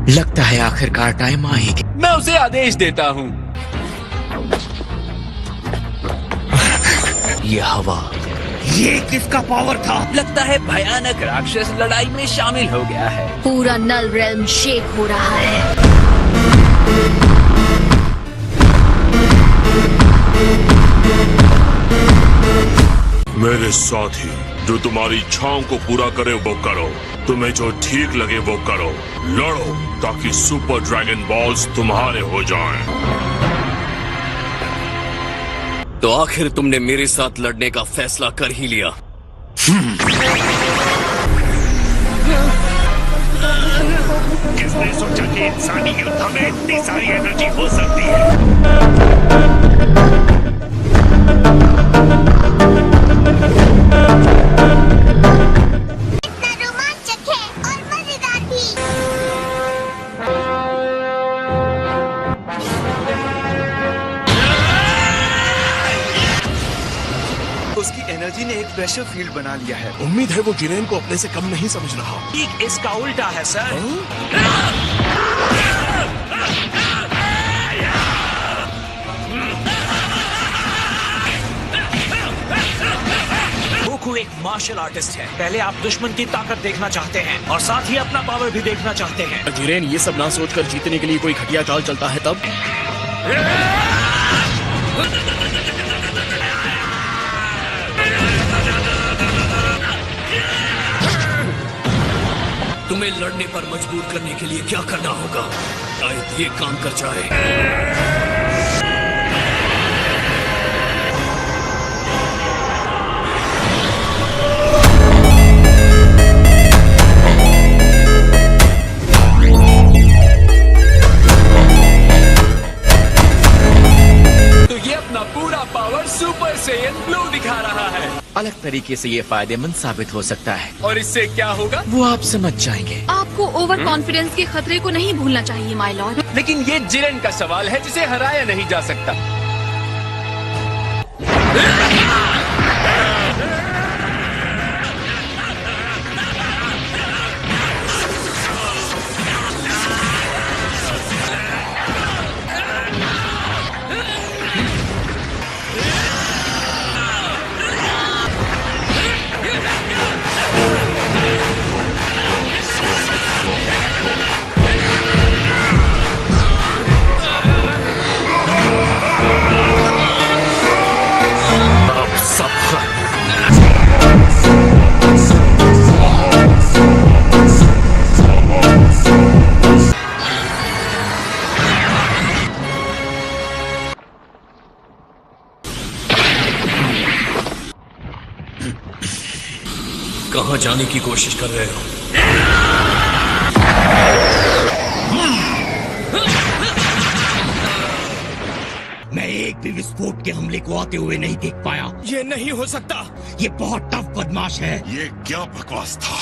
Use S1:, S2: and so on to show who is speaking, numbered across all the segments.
S1: लगता है आखिरकार टाइम आ ही गया।
S2: मैं उसे आदेश देता हूँ।
S1: ये हवा, ये किसका पावर था?
S2: लगता है भयानक राक्षस लड़ाई में शामिल हो गया है।
S3: पूरा नल रेल्म शेक हो रहा है।
S4: मेरे साथी, जो तुम्हारी इच्छाओं को पूरा करे वो करो, तुम्हें जो ठीक लगे वो करो। लड़ो ताकि सुपर ड्रैगन बॉल्स तुम्हारे हो जाएं।
S2: तो आखिर तुमने मेरे साथ लड़ने का फैसला कर ही लिया।
S5: किसने सोचा कि इंसानी युद्ध में इतनी सारी एनर्जी हो सकती है?
S6: उसकी एनर्जी ने एक प्रेशर फील्ड बना लिया है।
S7: उम्मीद है वो जिरेन को अपने से कम नहीं समझ रहा।
S5: ठीक इसका उल्टा है सर। गोकू एक मार्शल आर्टिस्ट है। पहले आप दुश्मन की ताकत देखना चाहते हैं और साथ ही अपना पावर भी देखना चाहते हैं।
S7: जिरेन ये सब ना सोचकर जीतने के लिए कोई घटिया चाल चलता है तब।
S2: तुम्हें लड़ने पर मजबूर करने के लिए क्या करना होगा? शायद ये काम कर जाए। तो ये अपना पूरा पावर सुपर सैयन ब्लू दिखा रहा है।
S1: अलग तरीके से ये फायदेमंद साबित हो सकता है।
S2: और इससे क्या होगा?
S1: वो आप समझ जाएंगे।
S3: आपको ओवर कॉन्फिडेंस के खतरे को नहीं भूलना चाहिए माय लॉर्ड।
S2: लेकिन ये जिरेन का सवाल है जिसे हराया नहीं जा सकता। कहाँ जाने की कोशिश कर रहे हो?
S1: मैं एक भी विस्फोट के हमले को आते हुए नहीं देख पाया।
S2: ये नहीं हो सकता।
S1: ये बहुत टफ बदमाश है।
S4: ये क्या बकवास था?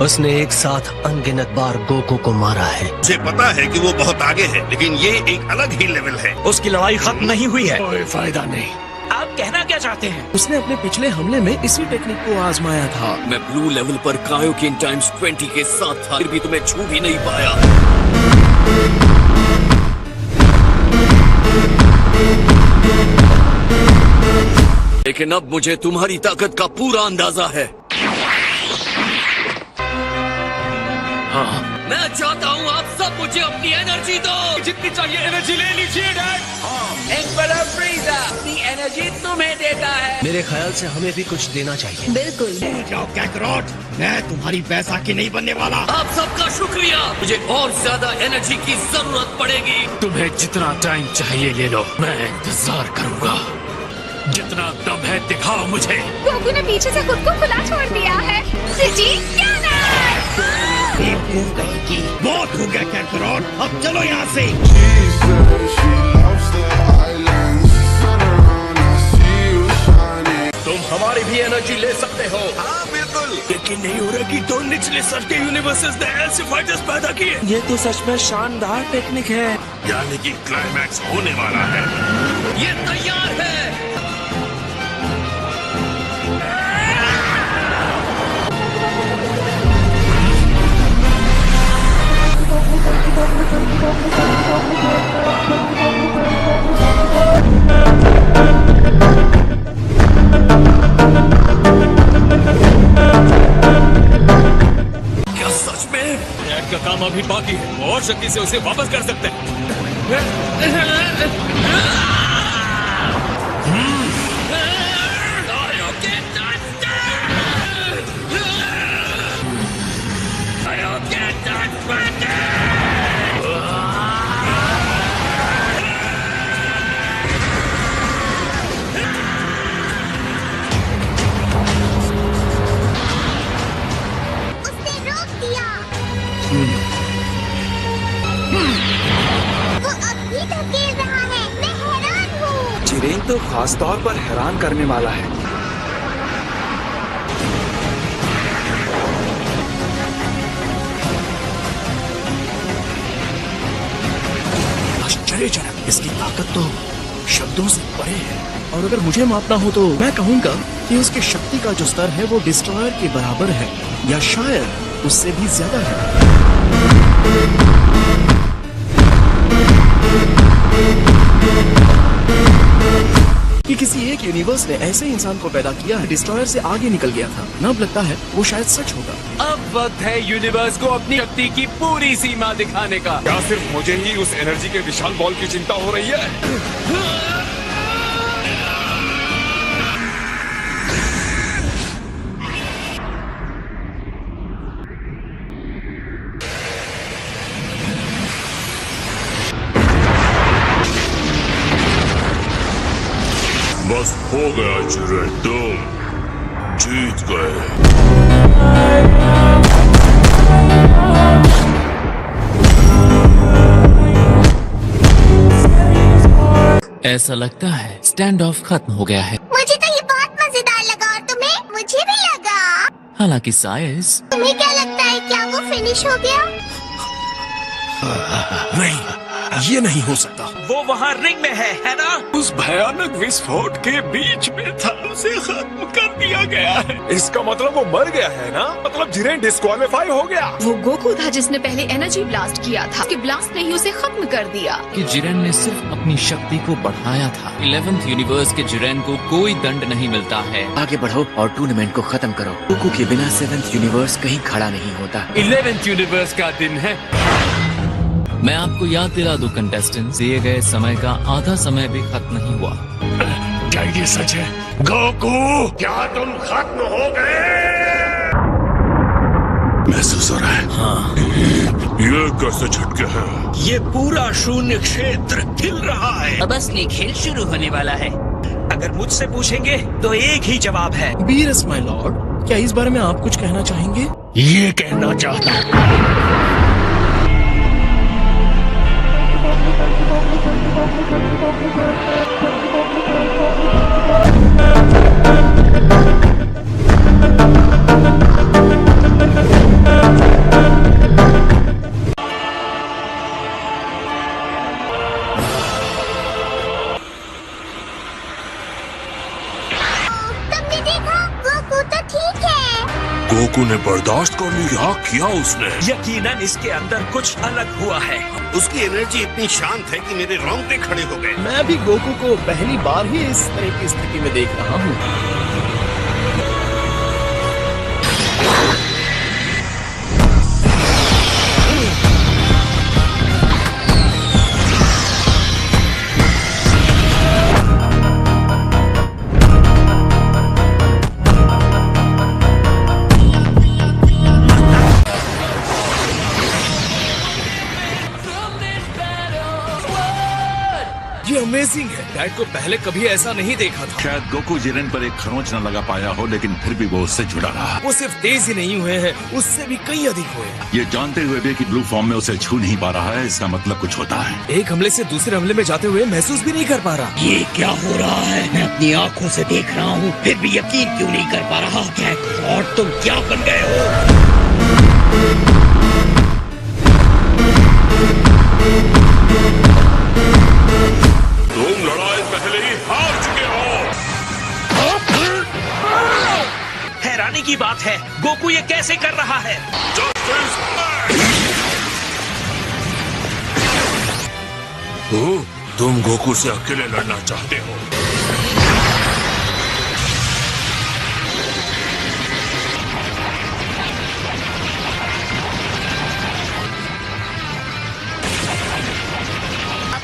S8: उसने एक साथ अनगिनत बार गोकू को मारा है।
S4: मुझे पता है कि वो बहुत आगे है, लेकिन ये एक अलग ही लेवल है।
S5: उसकी लड़ाई खत्म नहीं हुई है।
S7: कोई फायदा नहीं।
S5: आप कहना क्या चाहते हैं?
S7: उसने अपने पिछले हमले में इसी टेक्निक को आजमाया था।
S2: मैं ब्लू लेवल पर कायोकिन टाइम्स 20 के साथ था, फिर भी तुम्हें छू भी नहीं पाया। लेकिन अब मुझे तुम्हारी ताकत का पूरा अंदाजा है। हाँ, मैं चाहता हूँ आप सब मुझे अपनी एनर्जी दो। जितनी चाहिए एनर्जी ले लीजिए डैड। एम्परर फ्रीज़र अपनी एनर्जी तुम्हें देता है।
S8: मेरे ख्याल से हमें भी कुछ देना चाहिए।
S3: बिल्कुल।
S1: जाओ कैकरॉट, मैं तुम्हारी बैसाखी नहीं बनने वाला।
S2: आप सबका शुक्रिया। मुझे और ज्यादा एनर्जी की जरूरत पड़ेगी।
S7: तुम्हें जितना टाइम चाहिए ले लो, मैं इंतजार करूंगा। जितना दम है दिखाओ मुझे।
S3: गोकू ने पीछे से खुद को खुला छोड़ दिया है। जी क्या
S1: बहुत हो गया कैकरॉट, अब चलो यहाँ से।
S2: तुम हमारी भी एनर्जी ले सकते हो।
S4: हाँ बिल्कुल।
S5: यकीन नहीं हो रहा कि दो निचले स्तर के यूनिवर्सेस ने ऐसे फाइटर्स पैदा किए।
S6: ये तो सच में शानदार टेक्निक है।
S4: यानी कि क्लाइमैक्स होने वाला है।
S2: ये तैयार है।
S5: क्या सच में?
S7: डैड का काम अभी बाकी है, और शक्ति से उसे वापस कर सकते हैं।
S3: उसने रोक दिया। वो अब भी धकेल रहा है। मैं हैरान हूँ।
S6: जिरेन तो खास तौर पर हैरान करने वाला है।
S5: आश्चर्यजनक, इसकी ताकत तो शब्दों से परे है। और अगर मुझे मापना हो तो मैं कहूँगा कि उसकी शक्ति का जो स्तर है वो डिस्ट्रॉयर के बराबर है, या शायद उससे भी ज्यादा है। कि किसी एक यूनिवर्स ने ऐसे इंसान को पैदा किया है, डिस्ट्रॉयर से आगे निकल गया था। न अब लगता है वो शायद सच होगा।
S9: अब वक्त है यूनिवर्स को अपनी शक्ति की पूरी सीमा दिखाने का।
S10: क्या सिर्फ मुझे ही उस एनर्जी के विशाल बॉल की चिंता हो रही है?
S4: बस हो गया जिरेन, तुम जीत गए।
S7: ऐसा लगता है स्टैंड ऑफ खत्म हो गया है।
S3: मुझे तो ये बहुत मजेदार लगा। और तुम्हें? मुझे भी लगा।
S7: हालांकि साइज,
S3: तुम्हें क्या लगता है, क्या वो फिनिश हो गया?
S5: नहीं, ये नहीं हो सकता।
S2: वो वहाँ रिंग में है ना?
S10: उस भयानक विस्फोट के बीच में था, उसे खत्म कर दिया गया है। इसका मतलब वो मर गया है ना? मतलब जिरेन डिस्क्वालीफाई हो गया।
S11: वो गोकू था जिसने पहले एनर्जी ब्लास्ट किया था। उसके ब्लास्ट ने ही उसे खत्म कर दिया।
S7: कि जिरेन ने सिर्फ अपनी शक्ति को बढ़ाया था। 11th यूनिवर्स के जिरेन को कोई दंड नहीं मिलता है।
S8: आगे बढ़ो और टूर्नामेंट को खत्म करो। गोकू के बिना 7th यूनिवर्स कहीं खड़ा नहीं होता।
S9: 11th यूनिवर्स का दिन है।
S7: मैं आपको याद दिला दूं कंटेस्टेंट, दिए गए समय का आधा समय भी खत्म नहीं हुआ।
S5: क्या ये सच है? गोकू, क्या तुम खत्म हो गए?
S4: महसूस हो रहा है। हाँ। ये कैसे झटके हैं?
S5: ये पूरा शून्य क्षेत्र हिल रहा है।
S2: अब असली खेल शुरू होने वाला है। अगर मुझसे पूछेंगे तो एक ही जवाब है।
S5: बीरस माय लॉर्ड, क्या इस बारे में आप कुछ कहना चाहेंगे? ये कहना चाहता हूँ।
S3: तुमने देखा? गोकू तो ठीक है।
S4: गोकू ने बर्दाश्त कर लिया। किया उसने।
S5: यकीनन इसके अंदर कुछ अलग हुआ है।
S1: उसकी एनर्जी इतनी शांत है कि मेरे रोंगटे खड़े हो गए।
S5: मैं भी गोकू को पहली बार ही इस तरह की स्थिति में देख रहा हूँ। ये अमेजिंग है। डैड को पहले कभी ऐसा नहीं देखा था।
S12: शायद गोकू जिरेन पर एक खरोंच न लगा पाया हो, लेकिन फिर भी वो उससे जुड़ा रहा।
S5: वो सिर्फ तेज ही नहीं हुए हैं, उससे भी कई अधिक हुए।
S12: ये जानते हुए भी कि ब्लू फॉर्म में उसे छू नहीं पा रहा है, इसका मतलब कुछ होता है।
S5: एक हमले से दूसरे हमले में जाते हुए महसूस भी नहीं कर पा रहा।
S1: ये क्या हो रहा है? मैं अपनी आंखों से देख रहा हूँ, फिर भी यकीन क्यों नहीं कर पा रहा? और तुम क्या बन गए हो?
S4: तुम लड़ाई पहले ही हार चुके हो।
S2: हैरानी की बात है, गोकू ये कैसे कर रहा है?
S4: तुम गोकू से अकेले लड़ना चाहते हो?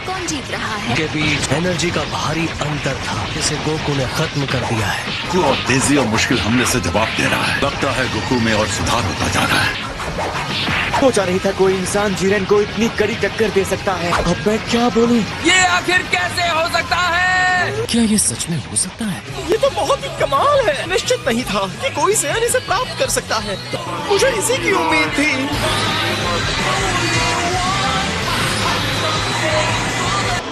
S11: कौन जीत रहा है?
S5: के बीच एनर्जी का भारी अंतर था, जिसे गोकू ने खत्म कर दिया है।
S12: गोकू और तेजी और मुश्किल हमले से जवाब दे रहा है। लगता है गोकू में और सुधार होता जा रहा है।
S6: सोचा नहीं था कोई इंसान जिरेन को इतनी कड़ी टक्कर दे सकता है। अब मैं क्या बोलूं?
S9: ये आखिर कैसे हो सकता है?
S5: क्या ये सच में हो सकता है? ये तो बहुत ही कमाल है। निश्चित नहीं था कि कोई सैन इसे प्राप्त कर सकता है। मुझे इसी की उम्मीद थी।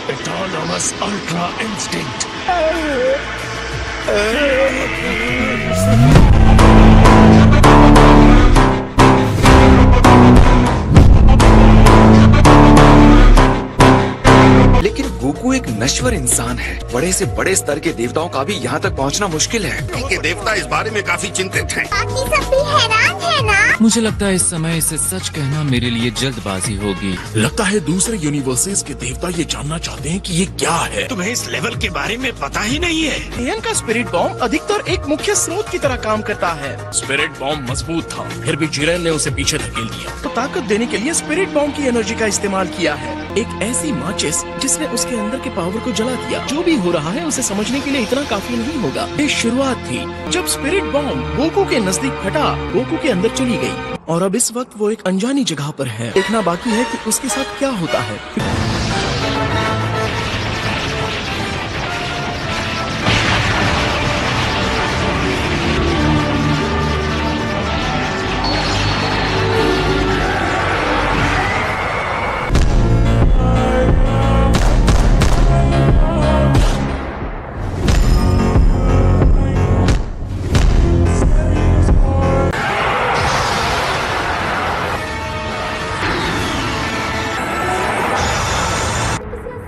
S7: Autonomous Ultra Instinct.
S6: लेकिन गोकू एक नश्वर इंसान है। बड़े से बड़े स्तर के देवताओं का भी यहाँ तक पहुँचना मुश्किल है।
S12: के देवता इस बारे में काफी चिंतित हैं।
S3: बाकी सब भी हैरान है ना?
S8: मुझे लगता है इस समय इसे सच कहना मेरे लिए जल्दबाजी होगी।
S5: लगता है दूसरे यूनिवर्सेस के देवता ये जानना चाहते हैं कि ये क्या है।
S7: तुम्हें इस लेवल के बारे में पता ही नहीं है।
S5: एन का स्पिरिट बॉम्ब अधिकतर एक मुख्य स्रोत की तरह काम करता है। स्पिरिट बॉम्ब मजबूत था, फिर भी जिरेन ने उसे पीछे धकेल दिया। तो ताकत देने के लिए स्पिरिट बॉम्ब की एनर्जी का इस्तेमाल किया है। एक ऐसी माचिस जिसने उसके अंदर के पावर को जला दिया। जो भी हो रहा है उसे समझने के लिए इतना काफी नहीं होगा। ये शुरुआत थी जब स्पिरिट बॉम्ब गोकू के नजदीक फटा, गोकू के अंदर चली गई और अब इस वक्त वो एक अनजानी जगह पर है। देखना बाकी है कि उसके साथ क्या होता है।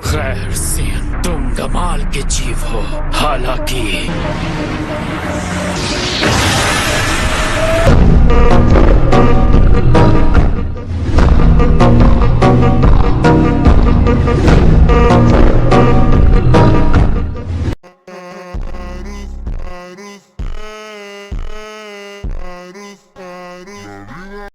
S7: खैर सियन, तुम कमाल के जीव हो। हालांकि